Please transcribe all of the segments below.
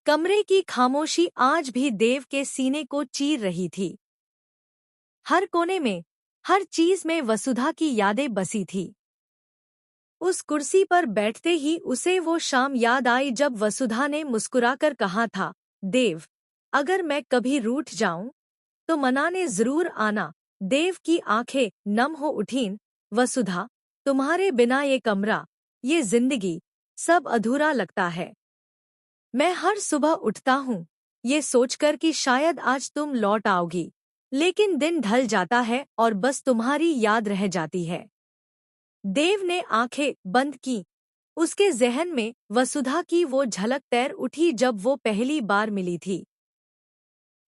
कमरे की खामोशी आज भी देव के सीने को चीर रही थी। हर कोने में, हर चीज में वसुधा की यादें बसी थी। उस कुर्सी पर बैठते ही उसे वो शाम याद आई जब वसुधा ने मुस्कुराकर कहा था, देव, अगर मैं कभी रूठ जाऊं तो मनाने जरूर आना। देव की आंखें नम हो उठीं। वसुधा, तुम्हारे बिना ये कमरा, ये जिंदगी, सब अधूरा लगता है। मैं हर सुबह उठता हूँ ये सोचकर कि शायद आज तुम लौट आओगी, लेकिन दिन ढल जाता है और बस तुम्हारी याद रह जाती है। देव ने आंखें बंद की। उसके जहन में वसुधा की वो झलक तैर उठी जब वो पहली बार मिली थी।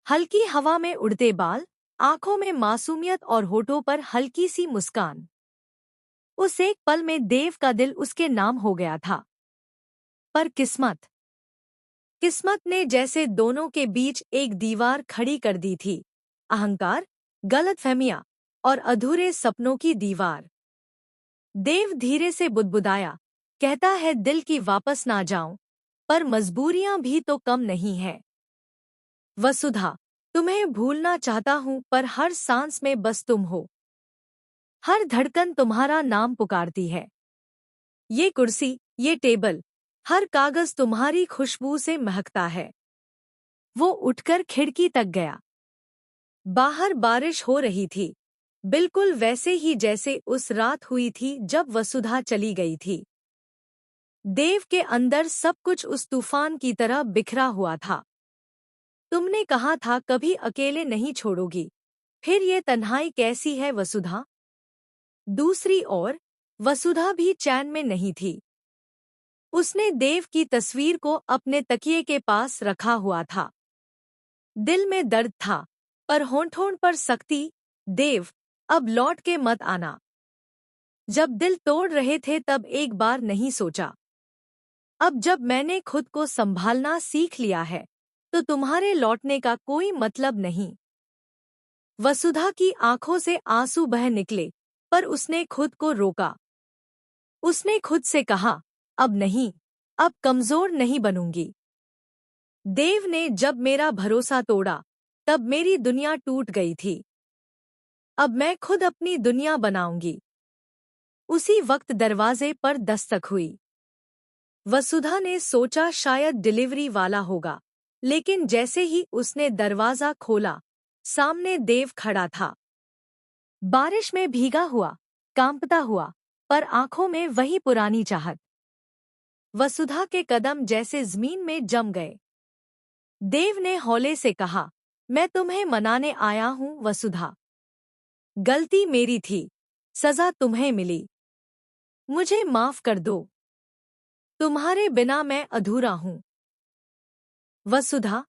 हल्की हवा में उड़ते बाल, आंखों में मासूमियत और होठों पर हल्की सी मुस्कान। उस एक पल में देव का दिल उसके नाम हो गया था। पर किस्मत ने जैसे दोनों के बीच एक दीवार खड़ी कर दी थी। अहंकार, गलतफहमियां और अधूरे सपनों की दीवार। देव धीरे से बुदबुदाया, कहता है दिल की वापस ना जाऊं, पर मजबूरियां भी तो कम नहीं है। वसुधा, तुम्हें भूलना चाहता हूं पर हर सांस में बस तुम हो। हर धड़कन तुम्हारा नाम पुकारती है। ये कुर्सी, ये टेबल, हर कागज तुम्हारी खुशबू से महकता है। वो उठकर खिड़की तक गया। बाहर बारिश हो रही थी, बिल्कुल वैसे ही जैसे उस रात हुई थी जब वसुधा चली गई थी। देव के अंदर सब कुछ उस तूफान की तरह बिखरा हुआ था। तुमने कहा था कभी अकेले नहीं छोड़ोगी, फिर ये तन्हाई कैसी है वसुधा? दूसरी ओर वसुधा भी चैन में नहीं थी। उसने देव की तस्वीर को अपने तकिए के पास रखा हुआ था। दिल में दर्द था, पर होंठों पर सख्ती। देव, अब लौट के मत आना। जब दिल तोड़ रहे थे तब एक बार नहीं सोचा। अब जब मैंने खुद को संभालना सीख लिया है, तो तुम्हारे लौटने का कोई मतलब नहीं। वसुधा की आंखों से आंसू बह निकले, पर उसने खुद को रोका। उसने खुद से कहा, अब नहीं, अब कमजोर नहीं बनूंगी। देव ने जब मेरा भरोसा तोड़ा, तब मेरी दुनिया टूट गई थी। अब मैं खुद अपनी दुनिया बनाऊंगी। उसी वक्त दरवाजे पर दस्तक हुई। वसुधा ने सोचा शायद डिलीवरी वाला होगा, लेकिन जैसे ही उसने दरवाजा खोला, सामने देव खड़ा था। बारिश में भीगा हुआ, कांपता हुआ, पर आंखों में वही पुरानी चाहत। वसुधा के कदम जैसे जमीन में जम गए। देव ने हौले से कहा, मैं तुम्हें मनाने आया हूं वसुधा। गलती मेरी थी, सजा तुम्हें मिली। मुझे माफ कर दो। तुम्हारे बिना मैं अधूरा हूं। वसुधा,